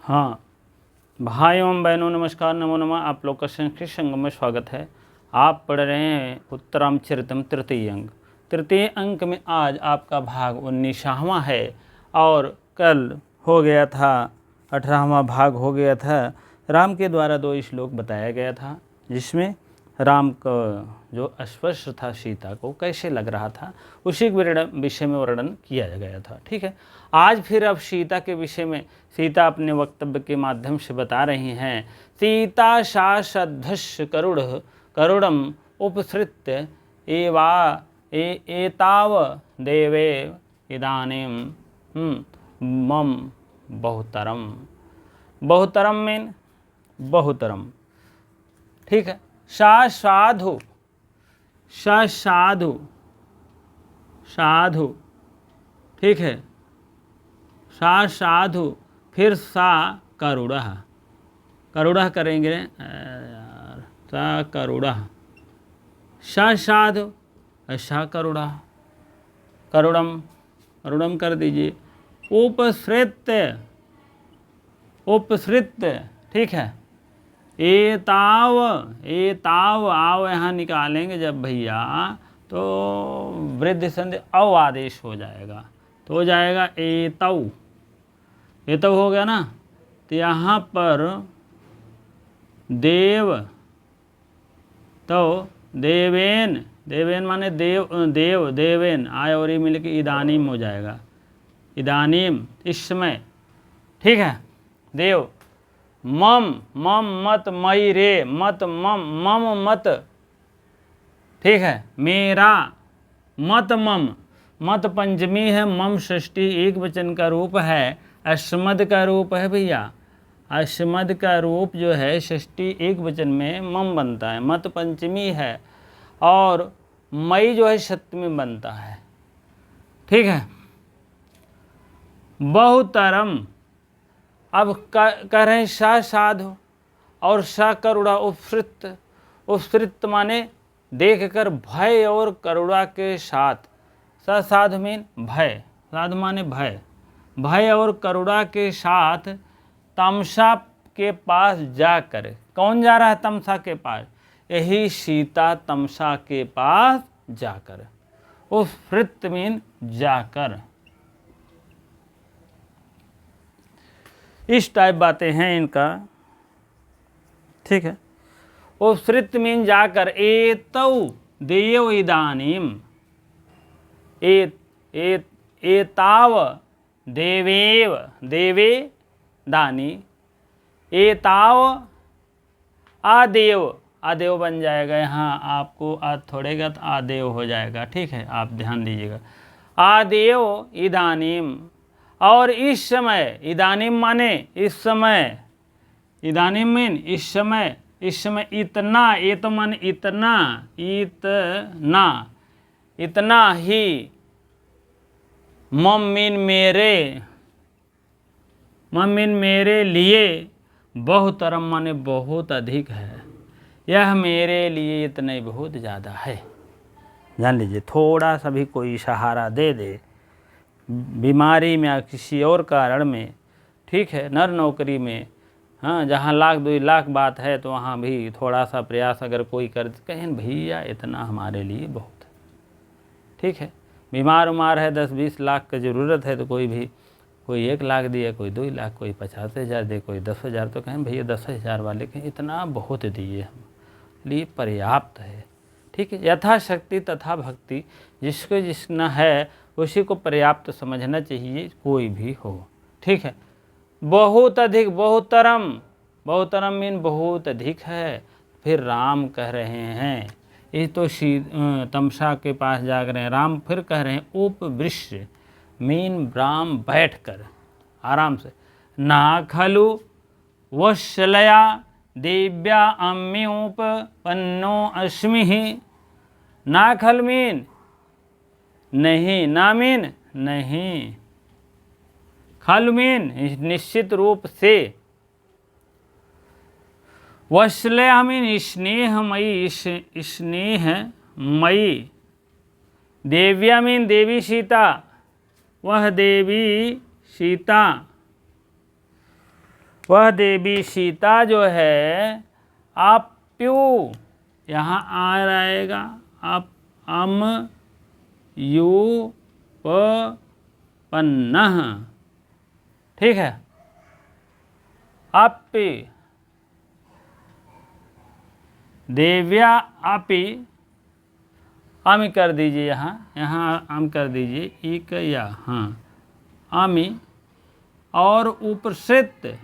हाँ भाई एवं बहनों नमस्कार, नमो नमः। आप लोग का संस्कृत संगम में स्वागत है। आप पढ़ रहे हैं उत्तरामचरितम तृतीय अंक। तृतीय अंक में आज आपका भाग 19वां है और कल हो गया था 18वां भाग हो गया था। राम के द्वारा 2 श्लोक बताया गया था जिसमें राम का जो अस्पर्श था सीता को कैसे लग रहा था उसी के विषय में वर्णन किया गया था। ठीक है, आज फिर अब सीता के विषय में सीता अपने वक्तव्य के माध्यम से बता रही हैं। सीता शासध्वस्य करुणम उपसृत्य एताव देवे इदानीम मम बहुतरम। बहुतरम मीन बहुतरम। ठीक है, साधु साधु साधु। ठीक है, साधु फिर सा करुणा। करुणा करेंगे सा करुणा। साधु सा करुणा। करुणम करुणम कर दीजिए। उपसृत्य। ठीक है, एताव आव यहाँ निकालेंगे जब भैया तो वृद्धि संधि अव आदेश हो जाएगा तो हो जाएगा एतव। एतव हो गया ना, तो यहाँ पर देव तो देवेन माने देवेन आय और ये मिल के इदानीम हो जाएगा। इदानीम इस समय। ठीक है, देव मम मत मई रे मत मम मत। ठीक है, मेरा मत मत पंचमी है, मम षष्ठी एक वचन का रूप है, अस्मद का रूप है भैया। अस्मद का रूप जो है षष्ठी एक वचन में मम बनता है, मत पंचमी है और मई जो है सप्तमी बनता है। ठीक है, बहुतरम। अब कह रहे हैं साधु और सा करुणा उपसृत माने देखकर भय और करुणा के साथ। साधु मीन भय, साधु माने भय और करुणा के साथ तमसा के पास जाकर। कौन जा रहा है तमसा के पास? यही सीता तमसा के पास जाकर। उपसृत मीन जाकर। इस टाइप बातें हैं इनका। ठीक है, उपसृत मीन जाकर। एतौ देव इदानीम एताव देवे दानी। एताव आदेव बन जाएगा। यहाँ आपको थोड़ेगा तो आदेव हो जाएगा। ठीक है, आप ध्यान दीजिएगा। आदेव इदानीम और इस समय। इदानीम माने इस समय। इदानीम मीन इस समय। इस समय इतना, ये तो मन इतना ही। मम मीन मेरे लिए। बहुतरम माने बहुत अधिक है। यह मेरे लिए इतना ही बहुत ज़्यादा है। जान लीजिए, थोड़ा सा भी कोई सहारा दे दे बीमारी में या किसी और कारण में। ठीक है, नर नौकरी में, हाँ, जहाँ 1 लाख 2 लाख बात है तो वहाँ भी थोड़ा सा प्रयास अगर कोई कर कहें भैया इतना हमारे लिए बहुत है। ठीक है, बीमार है 10-20 लाख की ज़रूरत है तो कोई 1 लाख दिए, कोई 2 लाख, कोई 50,000 दे, कोई 10,000। तो कहें भैया 10,000 वाले कहें इतना बहुत दिए हम लिए पर्याप्त है। ठीक है, यथाशक्ति तथा भक्ति। जिसको जितना है उसी को पर्याप्त समझना चाहिए, कोई भी हो। ठीक है, बहुत अधिक। बहुतरम मीन बहुत अधिक है। फिर राम कह रहे हैं, ये तो तमसा के पास जाग रहे हैं। राम फिर कह रहे हैं उपवृष्य मीन ब्राह्म बैठ कर आराम से। ना खलु वत्सलया दिव्या अम्योपन्नो अस्मि। ना खल मीन नहीं, ना मीन नहीं, खल मीन निश्चित रूप से। वत्सलया मीन स्नेहमयी, स्नेहमयी। देव्या मीन देवी सीता, वह देवी सीता। वह देवी सीता जो है आप्यु, यहाँ आ रहेगा आप अम यू प पन्नः, ठीक है। अपि देव्या अपि, अमि कर दीजिए, यहाँ अम कर दीजिए, एक या हाँ अमि, और उपसृत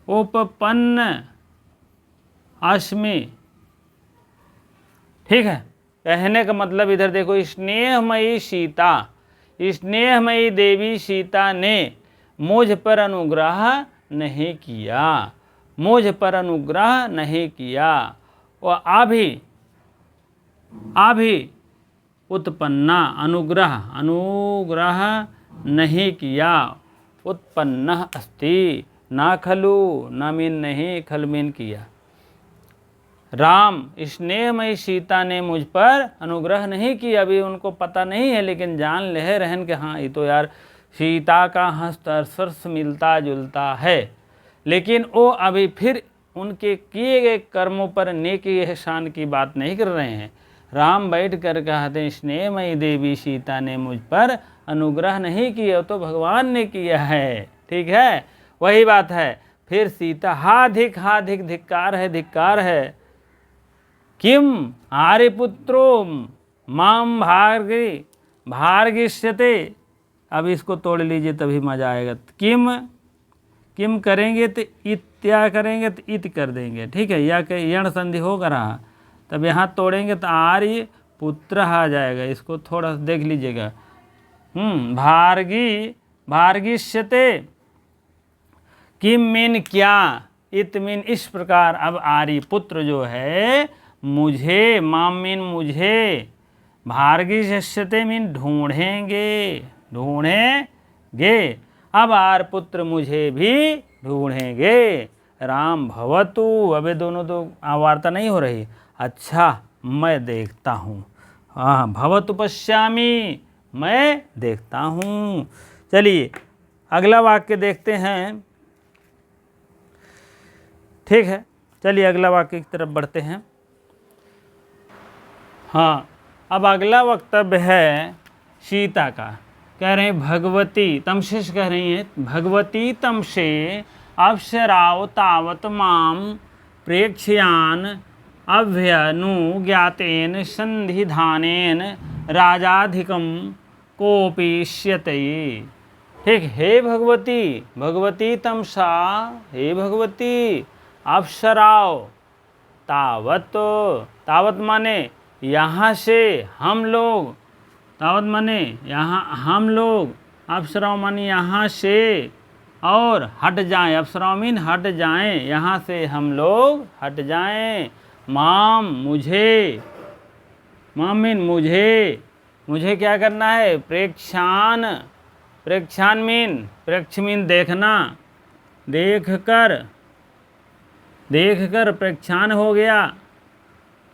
उपपन्न अस्मि, ठीक है। कहने का मतलब इधर देखो, स्नेहमयी सीता, स्नेहमयी देवी सीता ने मुझ पर अनुग्रह नहीं किया, मुझ पर अनुग्रह नहीं किया। और अभी उत्पन्ना, अनुग्रह नहीं किया, उत्पन्न अस्ति, ना खलु, न मीन नहीं, खल मीन किया। राम स्नेहमयी सीता ने मुझ पर अनुग्रह नहीं किया, अभी उनको पता नहीं है, लेकिन जान ले रहन के हाँ ये तो यार सीता का हस्पर्श मिलता जुलता है, लेकिन वो अभी फिर उनके किए गए कर्मों पर नेकी एहसान की बात नहीं कर रहे हैं। राम बैठ कर कहते हैं स्नेहमयी देवी सीता ने मुझ पर अनुग्रह नहीं किया, तो भगवान ने किया है, ठीक है। वही बात है। फिर सीता हाधिक धिक्कार है, धिक्कार है। किम आर्यपुत्रो माम भार्गिष्यते, अब इसको तोड़ लीजिए तभी मजा आएगा। किम करेंगे तो इत्या करेंगे तो इत कर देंगे, ठीक है, या कि यण संधि होगा रहा, तब यहाँ तोड़ेंगे तो आर्य पुत्र आ जाएगा, इसको थोड़ा देख लीजिएगा। भार्गिष्यते, किम मीन क्या, इत मीन इस प्रकार। अब आर्य पुत्र जो है मुझे, माम मीन मुझे, भार्गिष्यते मीन ढूंढेंगे, अब आर्य पुत्र मुझे भी ढूंढेंगे। राम भवतु, अबे दोनों तो वार्ता नहीं हो रही, अच्छा मैं देखता हूँ, हाँ भवतु पश्यामि, मैं देखता हूँ। चलिए अगला वाक्य देखते हैं, ठीक है। चलिए अगला वाक्य की तरफ बढ़ते हैं। हाँ, अब अगला वक्तव्य है सीता का। कह रहे हैं भगवती तमसे कह रही हैं, भगवती तमसे अप्सराव तावत माम प्रेक्ष्यान अभ्यनुज्ञातेन संधिधानेन राजाधिकम कोपिष्यते, ठीक। हे भगवती, भगवती तमसा, हे भगवती, अप्सराव तावत माने यहाँ से हम लोग, तावत माने यहाँ हम लोग, अप्सराव माने यहाँ से, और हट जाएं, अप्सराव मीन हट जाएं, यहाँ से हम लोग हट जाएं। माम मुझे, माम मीन मुझे क्या करना है, प्रेक्षान मीन, प्रेक्ष मीन देखना, देख कर प्रेक्षान हो गया,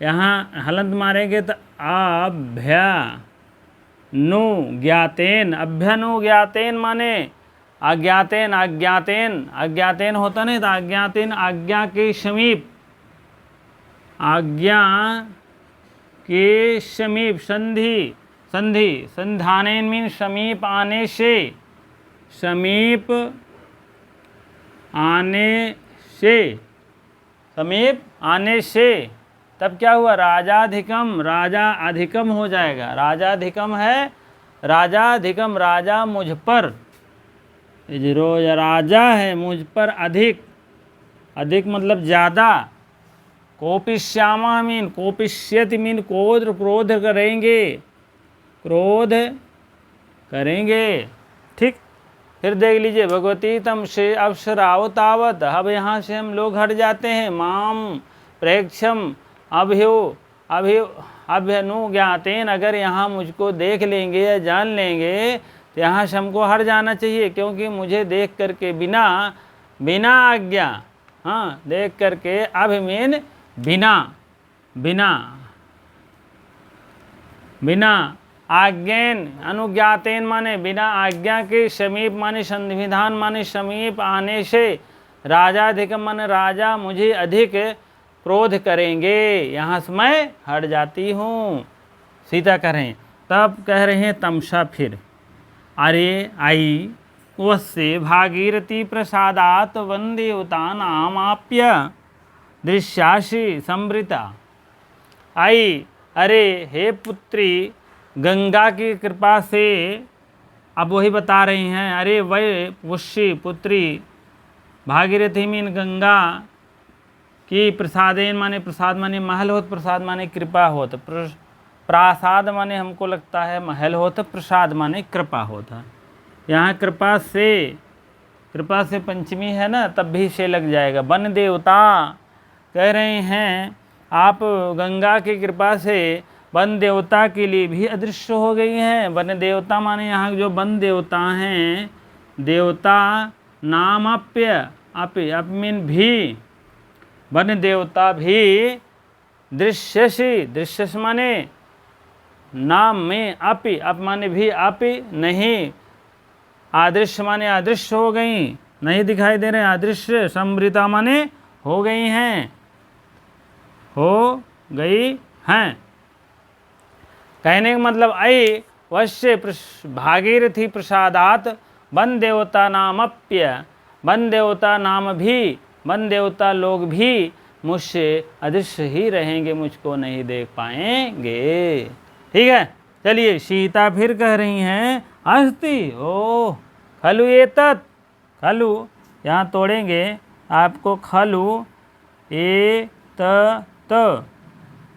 यहाँ हलंत मारेंगे तो अभ्यनुज्ञातेन माने अज्ञातेन होता नहीं तो अज्ञातेन, आज्ञा के समीप, आज्ञा के समीप, संधानेन मीन समीप आने से, समीप आने से, तब क्या हुआ, राजा अधिकम हो जाएगा। राजाधिकम है, राजाधिकम राजा मुझ पर, रोज राजा है मुझ पर अधिक मतलब ज़्यादा। कोपिष्यामा मीन, कोपिष्यति मीन क्रोध करेंगे, ठीक। फिर देख लीजिए, भगवती तम से अप्सराव तावत, अब यहाँ से हम लोग हट जाते हैं। माम प्रेक्षम अभ्यनुज्ञातेन, अगर यहाँ मुझको देख लेंगे या जान लेंगे तो यहाँ से हमको हट जाना चाहिए, क्योंकि मुझे देख करके बिना आज्ञा, हाँ देख करके, बिना आज्ञेन अनुज्ञातेन माने बिना आज्ञा के, समीप माने संविधान माने समीप आने से, राजाधिक माने राजा मुझे अधिक क्रोध करेंगे, यहाँ से मैं हट जाती हूँ। सीता कह रहे हैं, तब कह रहे हैं तमसा फिर, अरे आई वश्य भागीरथी प्रसादात वनदेवता नामाप्य दृश्यासि संवृता। आई, अरे हे पुत्री, गंगा की कृपा से, अब वही बता रही हैं, अरे वह वश्य पुत्री, भागीरथी मीन गंगा की, प्रसादेन माने प्रसाद माने महल होत, प्रसाद माने कृपा होत, प्रासाद माने हमको लगता है महल होता, प्रसाद माने कृपा होता। यहाँ कृपा से पंचमी है ना, तब भी से लग जाएगा। वन देवता कह रहे हैं आप गंगा की कृपा से वन देवता के लिए भी अदृश्य हो गई हैं। वन देवता माने यहाँ जो वन देवता हैं, देवता नाम अप्य मीन भी, वन देवता भी दृश्यस माने नाम में, अप माने भी, नहीं, आदृश्य माने अदृश्य हो गई, नहीं दिखाई दे रहे, अदृश्य, संवृता माने हो गई हैं, कहने का मतलब आई वश्य भागीरथी प्रसादात वन देवता नामप्य, वन देवता नाम भी, वन देवता लोग भी मुझसे अदृश्य ही रहेंगे, मुझको नहीं देख पाएंगे। ठीक है, चलिए सीता फिर कह रही हैं, अस्ति ओ खलु एतत्, खलु यहाँ तोड़ेंगे आपको, खलु एतत्,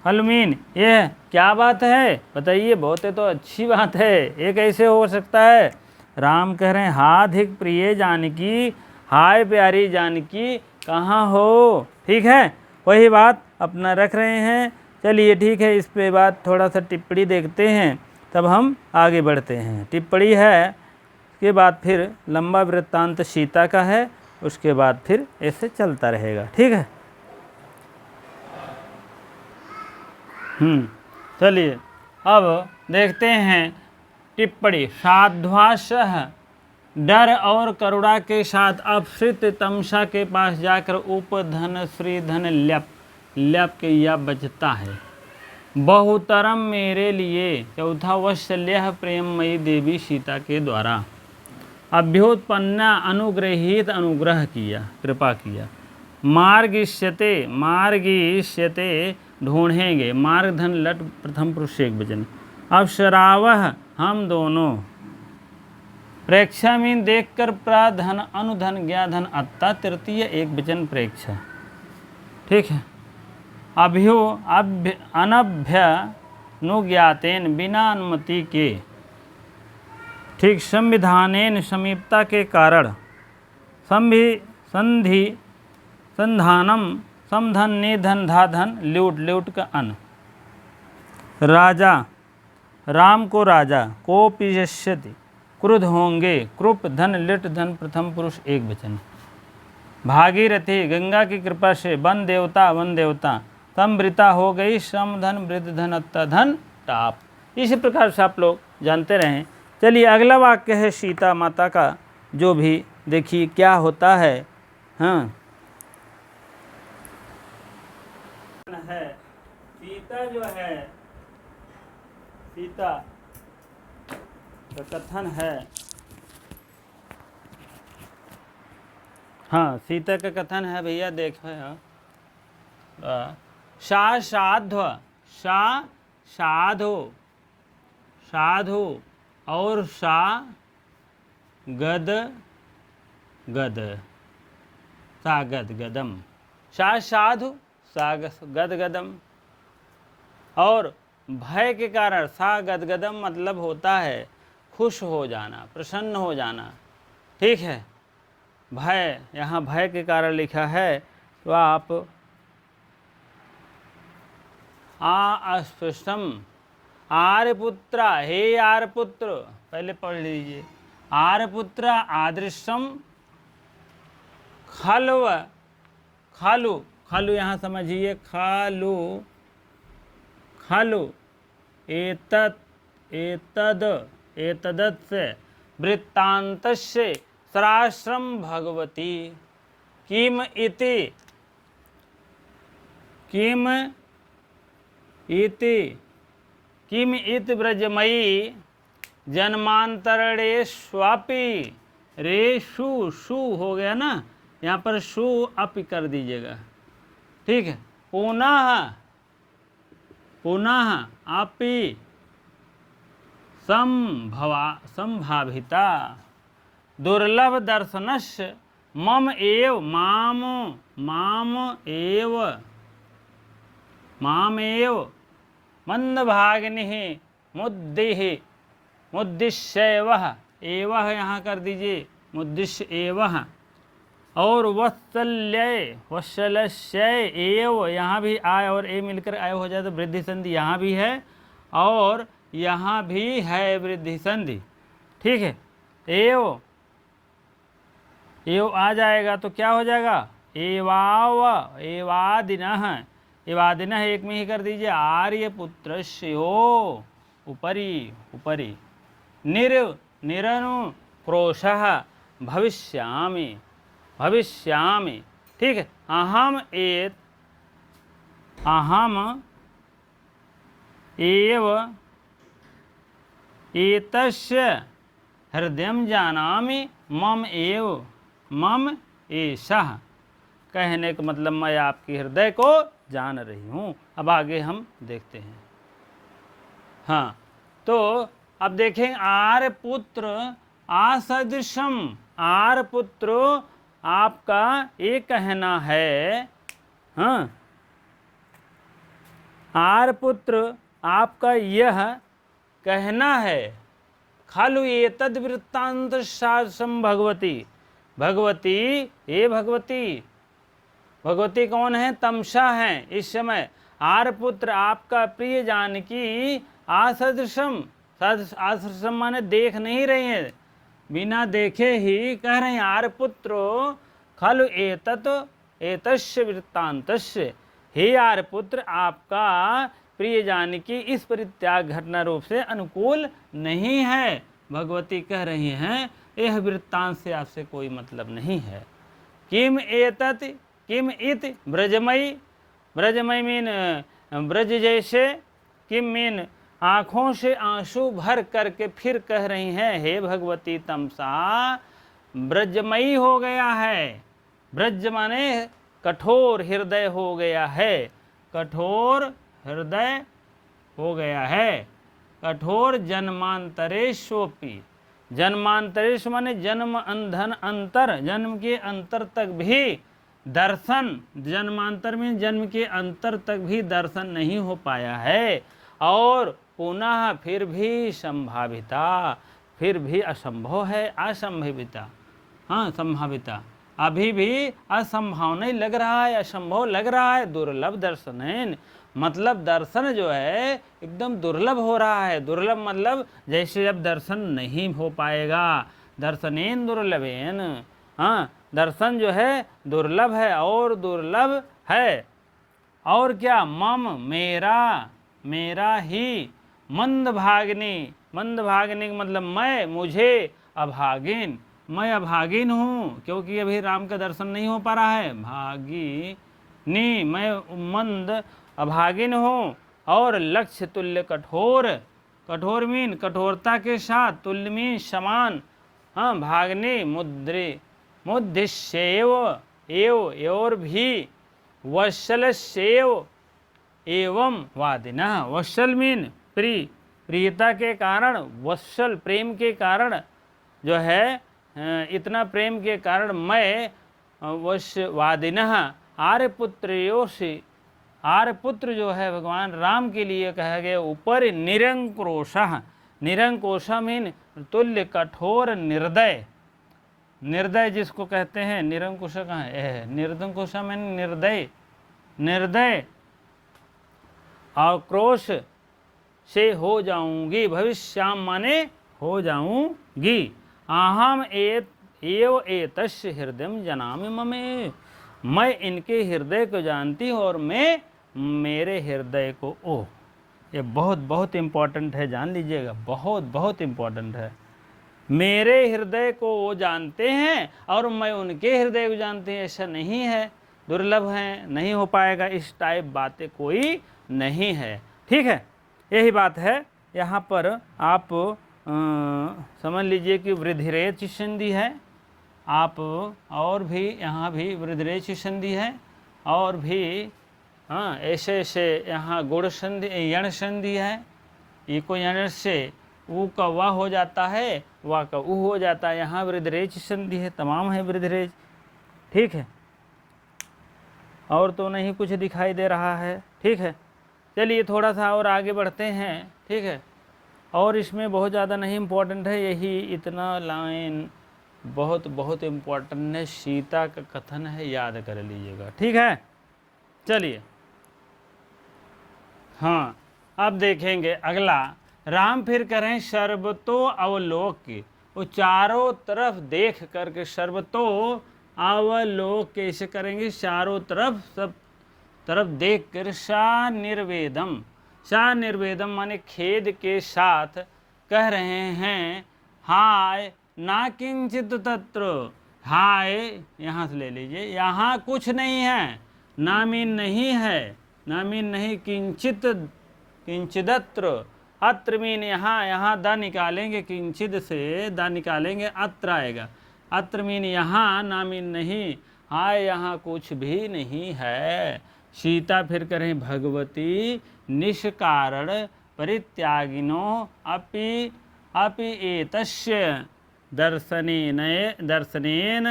खलु मीन ये क्या बात है बताइए, बहुत है तो अच्छी बात है, ये कैसे हो सकता है। राम कह रहे हैं, हाधिक प्रिय जानकी, हाय प्यारी जानकी कहाँ हो। ठीक है, वही बात अपना रख रहे हैं। चलिए ठीक है, इस पे बात थोड़ा सा टिप्पणी देखते हैं, तब हम आगे बढ़ते हैं। टिप्पणी है, उसके बाद फिर लंबा वृत्तांत सीता का है, उसके बाद फिर ऐसे चलता रहेगा। ठीक है, चलिए अब देखते हैं टिप्पणी। साध्वासह, डर और करुणा के साथ अपसृत तमसा के पास जाकर उपधन श्रीधन ल्यप के यह बचता है, बहुतरम मेरे लिए, चौथा वत्सल्य प्रेममयी देवी सीता के द्वारा अभ्युत्पन्ना अनुग्रहित, अनुग्रह किया, कृपा किया। मार्गिष्यते ढूंढेंगे, मार्ग धन लट प्रथम पुरुष एक वचन। अवसरावह हम दोनों, प्रेक्षा मीन देखकर, प्राधन अनुधन ज्ञाधन अत्ता तृतीय एक वचन प्रेक्षा। ठीक है, अनभ्यनुज्ञातेन बिना अनुमति के, ठीक, संविधानेन समीपता के कारण, संधानम समधन निधन धाधन लूट का अन, राजा राम को राजा, कोपिष्यति क्रुद्ध होंगे, कृप धन लिट धन प्रथम पुरुष एक वचन। भागीरथी गंगा की कृपा से वन देवता समृता हो गई, समधन वृद्ध धन अत्ता धन टाप। इसी प्रकार से आप लोग जानते रहें। चलिए अगला वाक्य है सीता माता का, जो भी देखिए क्या होता है। हाँ, सीता जो है, सीता का कथन है, हाँ सीता का कथन है भैया, देखो साधु और गदम, साधु गदगदम, और भय के कारण गदगदम मतलब होता है खुश हो जाना, प्रसन्न हो जाना। ठीक है, भय, यहाँ भय के कारण लिखा है, तो आप अस्पष्टम आर्यपुत्र, हे आर्यपुत्र, पहले पढ़ लीजिए, आर्यपुत्र आदृश्यम खालू यहाँ समझिए, खालू एतद एतदस्य वृत्तान्तस्य सराश्रम भगवती किम इति किम इति ब्रजमयी जन्मांतरणेष्वापि रेषु शु हो गया ना, यहाँ पर शु अप कर दीजिएगा, ठीक है। पुनः अपि संभाविता दुर्लभ दर्शनस्य मम एव मंदभागिनी मुद्दिश्य एवह यहाँ कर दीजिए, मुद्दिश्य एवह, और वत्सल्य एव यहाँ भी आय और ए मिलकर आय हो जाए तो वृद्धि संधि यहाँ भी है और यहाँ भी है वृद्धि संधि, ठीक है। एव आ जाएगा तो क्या हो जाएगा, एवादिनः एक में ही कर दीजिए, आर्यपुत्रस्यो उपरि निरनुक्रोशः भविष्यामि, ठीक है। अहम एव एतस्य हृदयं जानामि मम एषः, कहने का मतलब मैं आपके हृदय को जान रही हूँ। अब आगे हम देखते हैं। हाँ, तो अब देखें, आर्यपुत्र असदृशम, आर्यपुत्र आपका ये कहना है, हाँ, आर्यपुत्र आपका यह कहना है, खलु एतद् वृत्तांत शासम भगवती ये भगवती कौन है, तमसा है इस समय। आर्यपुत्र आपका प्रिय जानकी असदृशम, असदृशम माने देख नहीं रही है, बिना देखे ही कह रहे हैं, आर्यपुत्रो खलु एतस्य वृत्तांतस्य, हे आर्यपुत्र आपका प्रिय जानकी इस परित्याग घटना रूप से अनुकूल नहीं है। भगवती कह रही हैं यह वृत्तांत से आपसे कोई मतलब नहीं है। किम इति ब्रजमयी, ब्रजमयी मीन ब्रज जैसे, किम मीन आँखों से आंसू भर करके फिर कह रही हैं, हे भगवती तमसा ब्रजमयी हो गया है। ब्रज माने कठोर हृदय हो गया है, कठोर हृदय हो गया है, कठोर जन्मांतरेष्वपि, जन्मांतरेश माने जन्म अंधन अंतर, जन्म के अंतर तक भी दर्शन, जन्मांतर में जन्म के अंतर तक भी दर्शन नहीं हो पाया है, और पुनः फिर भी संभाविता, फिर भी असंभव है, असंभाविता, हाँ संभाविता, अभी भी असंभव नहीं लग रहा है, असंभव लग रहा है। दुर्लभ दर्शन है, मतलब दर्शन जो है एकदम दुर्लभ हो रहा है। दुर्लभ मतलब जैसे अब दर्शन नहीं हो पाएगा, दर्शनेन दुर्लभेन, हाँ दर्शन जो है दुर्लभ है और दुर्लभ है। और क्या, मम मेरा ही, मंदभागिनी, मंदभागिनी का मतलब मैं, मुझे, अभागिन, मैं अभागिन हूँ क्योंकि अभी राम का दर्शन नहीं हो पा रहा है। भागिनी, मैं मंद अभागिन हूँ, और लक्ष्य तुल्य कठोर, कठोर मीन कठोरता के साथ, तुल्य मीन समान, हाँ भागने मुद्दिश्येव और भी, वत्सलस्येव एवं वादिनः, वत्सल मीन प्रियता के कारण, वत्सल प्रेम के कारण जो है, इतना प्रेम के कारण मैं वादिनः आर्यपुत्रोषि, आर्यपुत्र जो है भगवान राम के लिए कहा गया ऊपर निरंकुशः, निरंकुश मीन तुल्य कठोर निर्दय, निर्दय जिसको कहते हैं, निरंकुश कहाँ है, निरंकुश मीन निर्दय, निर्दय और क्रोश से हो जाऊंगी, भविष्याम माने हो जाऊंगी। अहम एव एतस्य हृदयं जानामि ममे, मैं इनके हृदय को जानती हूँ और मैं मेरे हृदय को, ये बहुत बहुत इम्पोर्टेंट है, जान लीजिएगा, बहुत बहुत इम्पोर्टेंट है। मेरे हृदय को वो जानते हैं और मैं उनके हृदय को जानते हैं, ऐसा नहीं है, दुर्लभ है, नहीं हो पाएगा, इस टाइप बातें कोई नहीं है। ठीक है, यही बात है। यहाँ पर आप समझ लीजिए कि वृद्धिरेच संधि है, आप और भी यहाँ भी वृद्धिरेच संधि है, और भी हाँ ऐसे ऐसे यहाँ गुण संधि, यण संधि है। ये को यण से ऊ का वाह हो जाता है, वाह का ऊ हो जाता है, यहाँ वृद्धिरेच संधि है, तमाम है वृद्धिरेच। ठीक है, और तो नहीं कुछ दिखाई दे रहा है। ठीक है, चलिए थोड़ा सा और आगे बढ़ते हैं। ठीक है, और इसमें बहुत ज़्यादा नहीं इम्पोर्टेंट है, यही इतना लाइन बहुत बहुत इम्पोर्टेंट है, सीता का कथन है, याद कर लीजिएगा। ठीक है, चलिए हाँ अब देखेंगे अगला। राम फिर करें सर्वतो अवलोक, वो चारों तरफ देख करके, सर्वतो अवलोक कैसे करेंगे, चारों तरफ सब तरफ देख कर, सा निर्वेदम, सा निर्वेदम माने खेद के साथ कह रहे हैं, हाय ना किंचित तत्र, हाय यहाँ से ले लीजिए, यहाँ कुछ नहीं है, नामीन नहीं है, नामीन नहीं, किंचित किंचिदत्र, अत्र मीन यहाँ, यहाँ दा निकालेंगे, किंचित से दा निकालेंगे, अत्र आएगा, अत्र मीन यहाँ, नामीन नहीं, हाय यहाँ कुछ भी नहीं है। सीता फिर करें भगवती निष्कारण परित्यागिनो अपि अपि एतस्य दर्शनेन, दर्शनेन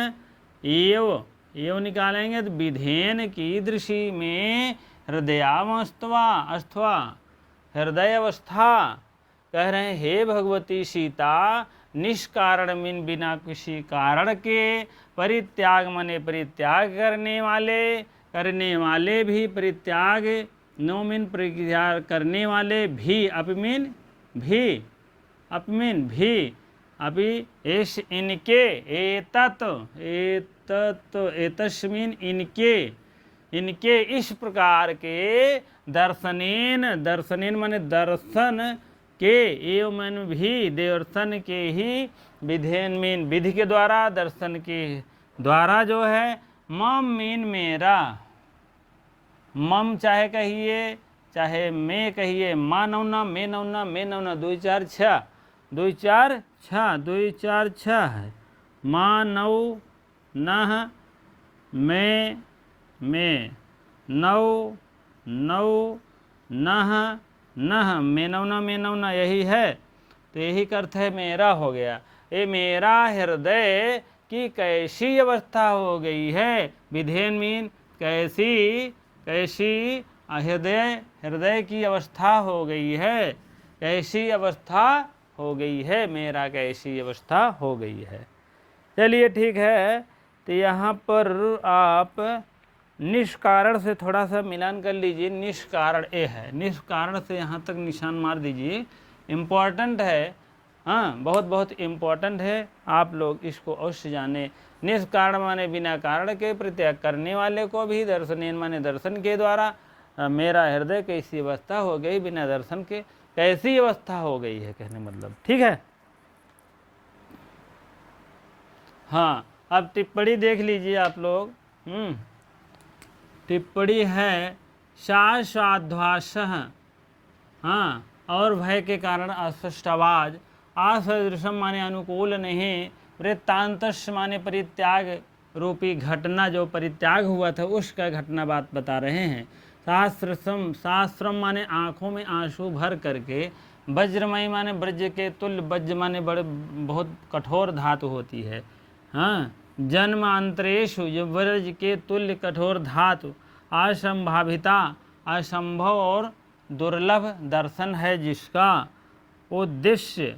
एव निकालेंगे तो विधेन कीदृशी में हृदयावस्था, अस्थवा हृदय अवस्था, कह रहे हैं हे भगवती सीता, निष्कारण मीन बिना किसी कारण के, परित्याग मने परित्याग करने वाले भी, परित्याग नो मीन परित्याग करने वाले भी, अपमीन भी, अपमीन भी, अभी एश इनके, एतत एतत एतस्मिन इनके, इनके इस प्रकार के दर्शनेन, दर्शनेन माने दर्शन के, एवं मन भी दर्शन के ही, विधेन मीन विधि के द्वारा, दर्शन के द्वारा जो है, मम मीन मेरा, मम चाहे कहिए चाहे मैं कहिए, मा नौना मैं नौना मैं नौना, 2 4 6, 2 4 6, 2 4 6 है, माँ नौ नह मैं नौ नौ नह नह, मैं नौना यही है, तो यही का अर्थ है मेरा हो गया। ये मेरा हृदय की कैसी अवस्था हो गई है, विधेन मीन कैसी, कैसी हृदय, हृदय की अवस्था हो गई है, कैसी अवस्था हो गई है, मेरा कैसी अवस्था हो गई है। चलिए ठीक है, तो यहाँ पर आप निष्कारण से थोड़ा सा मिलान कर लीजिए, निष्कारण ए है, निष्कारण से यहाँ तक निशान मार दीजिए, इम्पॉर्टेंट है, हाँ बहुत बहुत इम्पॉर्टेंट है, आप लोग इसको अवश्य जाने। निष्कारण माने बिना कारण के, परित्याग करने वाले को भी, दर्शनेन माने दर्शन के द्वारा, मेरा हृदय कैसी अवस्था हो गई, बिना दर्शन के कैसी अवस्था हो गई है, कहने मतलब। ठीक है, हाँ अब टिप्पणी देख लीजिए आप लोग। टिप्पणी है, शाश्वाध्वास, हाँ और भय के कारण अस्पष्ट आवाज, असदृशम माने अनुकूल नहीं, वृत्तांतश माने परित्याग रूपी घटना, जो परित्याग हुआ था उसका घटना बात बता रहे हैं। शास्त्रम, शास्त्रम माने आँखों में आंसू भर करके, वज्रमयी माने ब्रज के तुल्य, वज्र माने बड़े बहुत कठोर धातु होती है, हाँ जन्मांतरेशु, जो ब्रज के तुल्य कठोर धातु, असंभाविता असंभव और दुर्लभ दर्शन है, जिसका उद्देश्य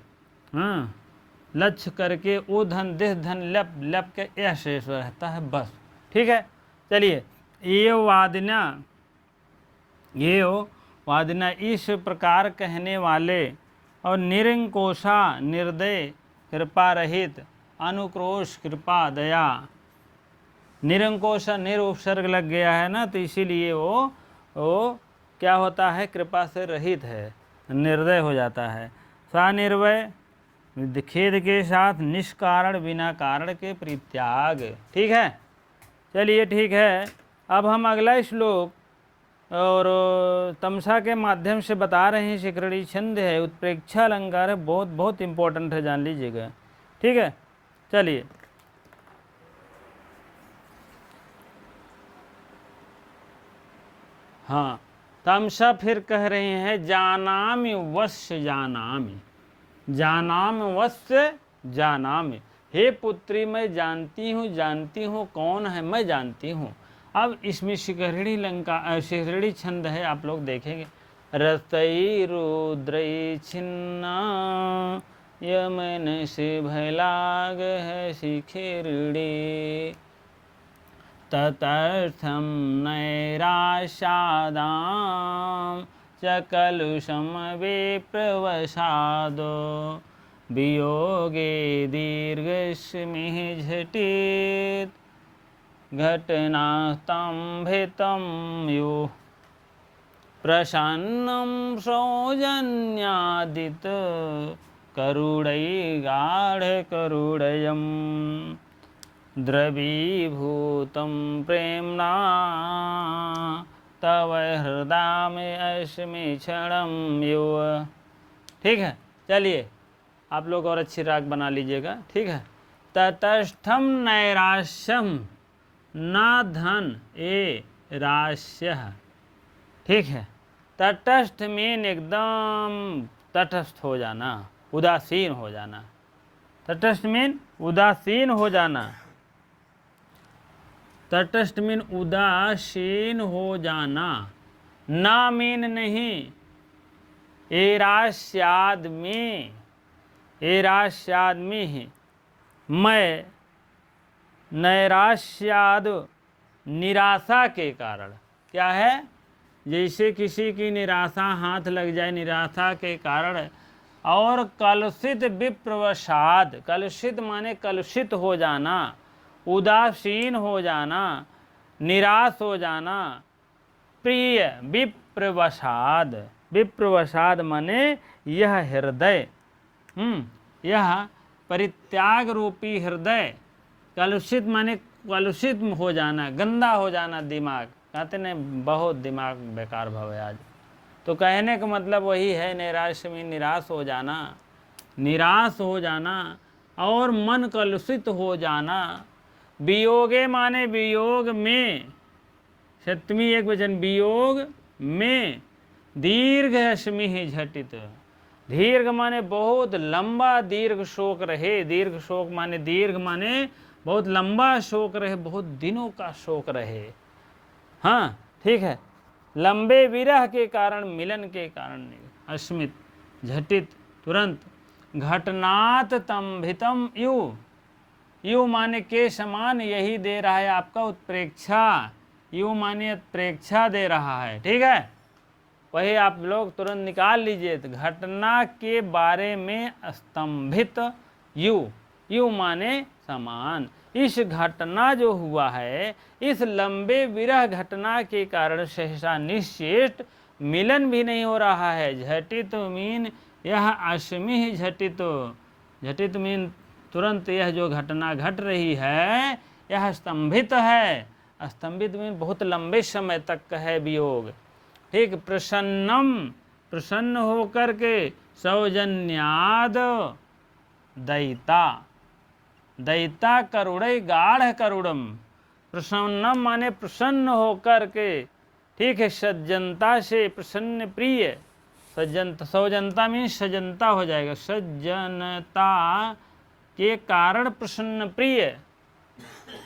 लक्ष्य करके वो धन दिस धन लप लप के यह शेष रहता है, बस। ठीक है, चलिए ये वादिना इस प्रकार कहने वाले, और निरंकोशा निर्दय कृपा रहित, अनुक्रोश कृपा दया, निरंकोशा निर उपसर्ग लग गया है ना, तो इसीलिए वो क्या होता है, कृपा से रहित है, निर्दय हो जाता है। स्वनिर्भय खेद के साथ, निष्कारण बिना कारण के परित्याग। ठीक है, चलिए ठीक है। अब हम अगला श्लोक और तमसा के माध्यम से बता रहे हैं। शिखरणी छंद है, उत्प्रेक्षा अलंकार है, बहुत बहुत इंपॉर्टेंट है, जान लीजिएगा। ठीक है, चलिए। हाँ, तमसा फिर कह रहे हैं, जानामि वश्य जानामि, जानामि वश्य जानामि। हे पुत्री, मैं जानती हूँ कौन है, मैं जानती हूँ। अब इसमें शिखरणी लंका शिखरणी छंद है, आप लोग देखेंगे। रतई रुद्रई छिन्ना यमन से भयलाग है शिखरणी, ततर्थम नैराश्यादां च कलुषम विप्रवसादो, वियोगे दीर्घस्मिः झटित घटनास्तंभितं यो, प्रसन्नं सौजन्यादित करुणैगाढकरुणयम्, द्रवीभूतं प्रेम्णा तव हृदय में अस्मि क्षणं युव। ठीक है, चलिए आप लोग और अच्छी राग बना लीजिएगा। ठीक है, ततस्थम नैराश्यम न धन ए राश्य। ठीक है, तटस्थ मीन एकदम तटस्थ हो जाना, उदासीन हो जाना। तटस्थ मीन उदासीन हो जाना, तटस्थ मीन उदासीन हो जाना। ना मीन नहीं, एरास्याद में, एरास्याद में ही मैं, नैराश्याद निराशा के कारण। क्या है, जैसे किसी की निराशा हाथ लग जाए, निराशा के कारण। और कलुषित विप्रवसाद, कलुषित माने कलुषित हो जाना, उदासीन हो जाना, निराश हो जाना। प्रिय विप्रवसाद, विप्रवसाद माने यह हृदय, यह परित्याग रूपी हृदय। कलुषित माने कलुषित हो जाना, गंदा हो जाना दिमाग। कहते नहीं बहुत दिमाग बेकार भवे आज, तो कहने का मतलब वही है, निराश में निराश हो जाना, निराश हो जाना और मन कलुषित हो जाना। वियोगे माने वियोग में, सप्तमी एक वचन, वियोग में दीर्घ अस्मि झटित। दीर्घ माने बहुत लंबा दीर्घ शोक रहे, दीर्घ शोक माने दीर्घ माने बहुत लंबा शोक रहे, बहुत दिनों का शोक रहे। हाँ ठीक है, लंबे विरह के कारण, मिलन के कारण, अस्मित झटित तुरंत, घटनात् तंभितम यु, यु माने के समान यही दे रहा है आपका उत्प्रेक्षा, यु माने उत्प्रेक्षा दे रहा है। ठीक है, वही आप लोग तुरंत निकाल लीजिए। तो घटना के बारे में स्तंभित यु, यु माने समान। इस घटना जो हुआ है, इस लंबे विरह घटना के कारण सहसा निश्चेष्ट मिलन भी नहीं हो रहा है। झटित मीन यह अस्मि झटित, झटित मीन तुरंत यह जो घटना घट रही है यह स्तंभित है। स्तंभित मीन बहुत लंबे समय तक है वियोग। ठीक, प्रसन्नम प्रसन्न होकर के, सौजन्याद दयिता, दयिता करुणै गाढ़ करुणम। प्रसन्नम माने प्रसन्न होकर के, ठीक है, सज्जनता से प्रसन्न प्रिय, सज्जनता, सौजनता में सज्जनता हो जाएगा, सज्जनता के कारण प्रसन्न प्रिय।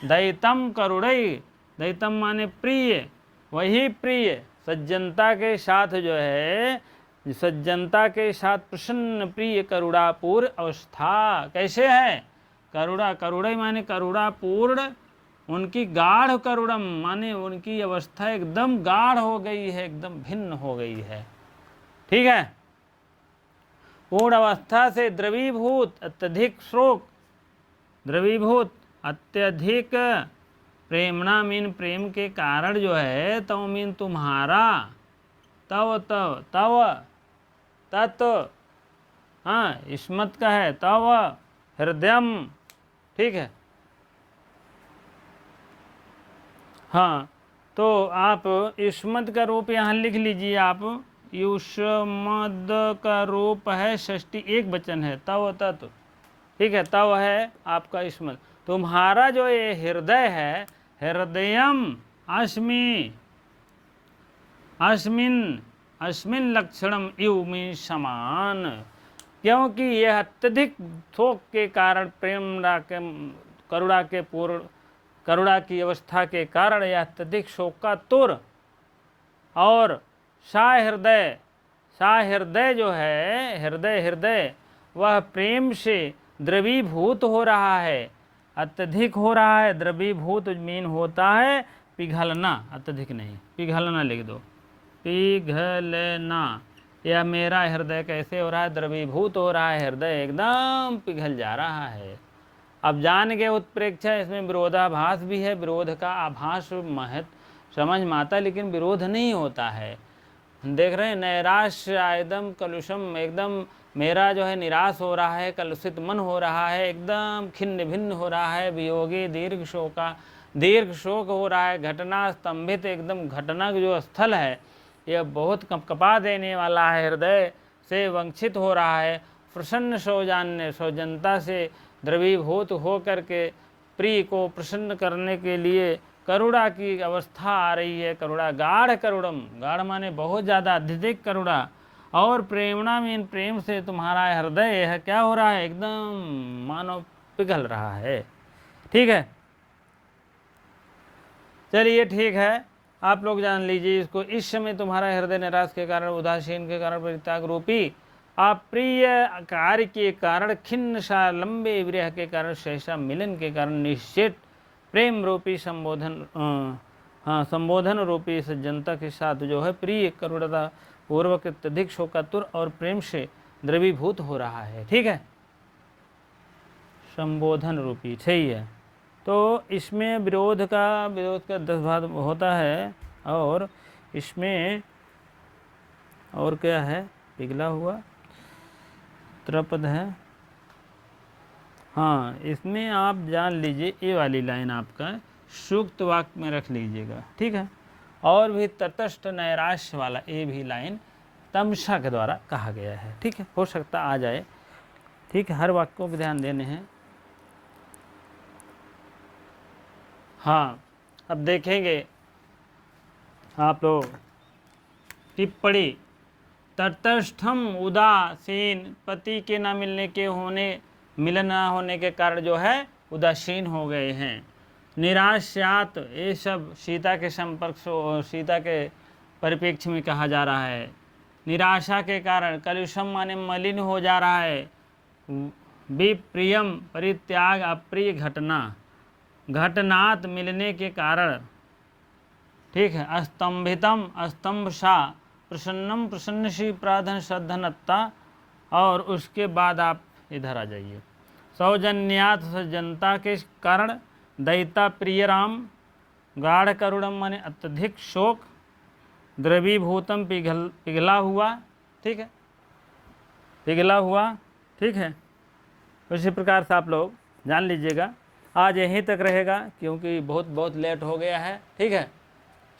दयितम करुणै, दयितम माने प्रिय, वही प्रिय सज्जनता के साथ जो है, सज्जनता के साथ प्रसन्न प्रिय करुणापूर्ण अवस्था। कैसे है, करुणा, करुणा माने करुणापूर्ण, उनकी गाढ़ करुणम माने उनकी अवस्था एकदम गाढ़ हो गई है, एकदम भिन्न हो गई है। ठीक है, पूर्ण अवस्था से द्रवीभूत, अत्यधिक शोक, द्रवीभूत अत्यधिक प्रेमणा मीन प्रेम के कारण जो है, तो मीन तुम्हारा, तव तव तव तत्, हाँ इस्मत का है तव हृदयम, ठीक है। हाँ तो आप इस्मत का रूप यहाँ लिख लीजिए आप, युष्मद का रूप है षष्ठी एक वचन है तव तत्, ठीक है। तव है आपका इस्मत, तुम्हारा जो ये हृदय है, हृदयम अस्मि, अस्मिन अस्मिन लक्षणम इव में समान, क्योंकि यह अत्यधिक शोक के कारण करुणा की अवस्था के कारण यह अत्यधिक शोक का तुर, और सा हृदय जो है, हृदय वह प्रेम से द्रवीभूत हो रहा है, अत्यधिक हो रहा है। द्रवीभूत मीन होता है पिघलना, अत्यधिक नहीं, पिघलना लिख दो, पिघलना। यह मेरा हृदय कैसे हो रहा है, द्रवीभूत हो रहा है, हृदय एकदम पिघल जा रहा है। अब जान गए उत्प्रेक्षा, इसमें विरोधाभास भी है, विरोध का आभास महत्व समझ में आता, लेकिन विरोध नहीं होता है। देख रहे हैं, नैराश्य एकदम कलुषम, एकदम मेरा जो है निराश हो रहा है, कलुषित मन हो रहा है, एकदम खिन्न भिन्न हो रहा है, वियोगी दीर्घ शोक हो रहा है, घटना स्तंभित, एकदम घटना जो स्थल है यह बहुत कपकपा देने वाला है, हृदय से वंचित हो रहा है। प्रसन्न सौजन्यता से द्रवीभूत हो करके प्रिय को प्रसन्न करने के लिए करुणा की अवस्था आ रही है। करुणा गाढ़ करुणम, गाढ़ माने बहुत ज़्यादा अत्यधिक करुणा, और प्रेमणा में प्रेम से तुम्हारा हृदय है क्या हो रहा है, एकदम मानो पिघल रहा है, ठीक है। चलिए ठीक है, आप लोग जान लीजिए इसको। इस समय तुम्हारा हृदय निराश के कारण, उदासीन के कारण, परित्याग रूपी अप्रिय कार्य के कारण, खिन्न सा लंबे विरह के कारण, सहसा मिलन के कारण, निश्चित प्रेम रूपी संबोधन रूपी सज्जनता के साथ जो है प्रिय करुणता पूर्वक अत्यधिक शोकातुर और प्रेम से द्रवीभूत हो रहा है, ठीक है। संबोधन रूपी सही है। तो इसमें विरोध का 10 भाग होता है, और इसमें और क्या है, पिघला हुआ त्रपद है। हाँ, इसमें आप जान लीजिए, ये वाली लाइन आपका सूक्त वाक्य में रख लीजिएगा, ठीक है। और भी तटस्थ नैराश्य वाला ये भी लाइन तमसा के द्वारा कहा गया है, ठीक है। हो सकता आ जाए, ठीक है। हर वाक्य को ध्यान देने हैं। हाँ, अब देखेंगे आप लोग टिप्पणी। तटस्थम उदासीन, पति के न मिलन न होने के कारण जो है उदासीन हो गए हैं। निराश्यात, ये सब सीता के सीता के परिप्रेक्ष्य में कहा जा रहा है। निराशा के कारण, कलुषम माने मलिन हो जा रहा है। विप्रियम, परित्याग अप्रिय घटनात् मिलने के कारण, ठीक है। अस्तंभितम, स्तंभसा, प्रसन्नम, प्रसन्नशी, प्राधन सद्धनत्ता, और उसके बाद आप इधर आ जाइए। सौजन्यात, सज्जनता के कारण, दैता प्रिय राम, गाढ़ करुणम माने अत्यधिक शोक, द्रवीभूतम पिघला हुआ, ठीक है, पिघला हुआ, ठीक है। उसी प्रकार से आप लोग जान लीजिएगा। आज यहीं तक रहेगा क्योंकि बहुत लेट हो गया है, ठीक है।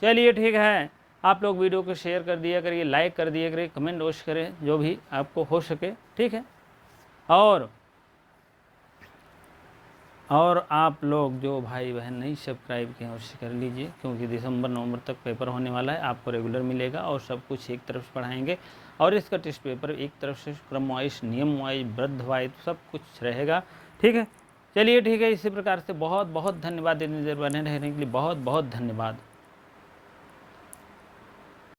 चलिए ठीक है, आप लोग वीडियो को शेयर कर दिया करिए, लाइक कर दिया करिए, कमेंट वोश करें, जो भी आपको हो सके, ठीक है। और आप लोग जो भाई बहन नहीं सब्सक्राइब किए अवश्य कर लीजिए, क्योंकि दिसंबर नवंबर तक पेपर होने वाला है, आपको रेगुलर मिलेगा और सब कुछ एक तरफ से पढ़ाएंगे। और इसका टेस्ट पेपर एक तरफ से क्रम वाइज, नियम वाइज, वृद्ध वाइज सब कुछ रहेगा, ठीक है। चलिए ठीक है, इसी प्रकार से बहुत धन्यवाद, इतनी देर बने रहने के लिए बहुत धन्यवाद।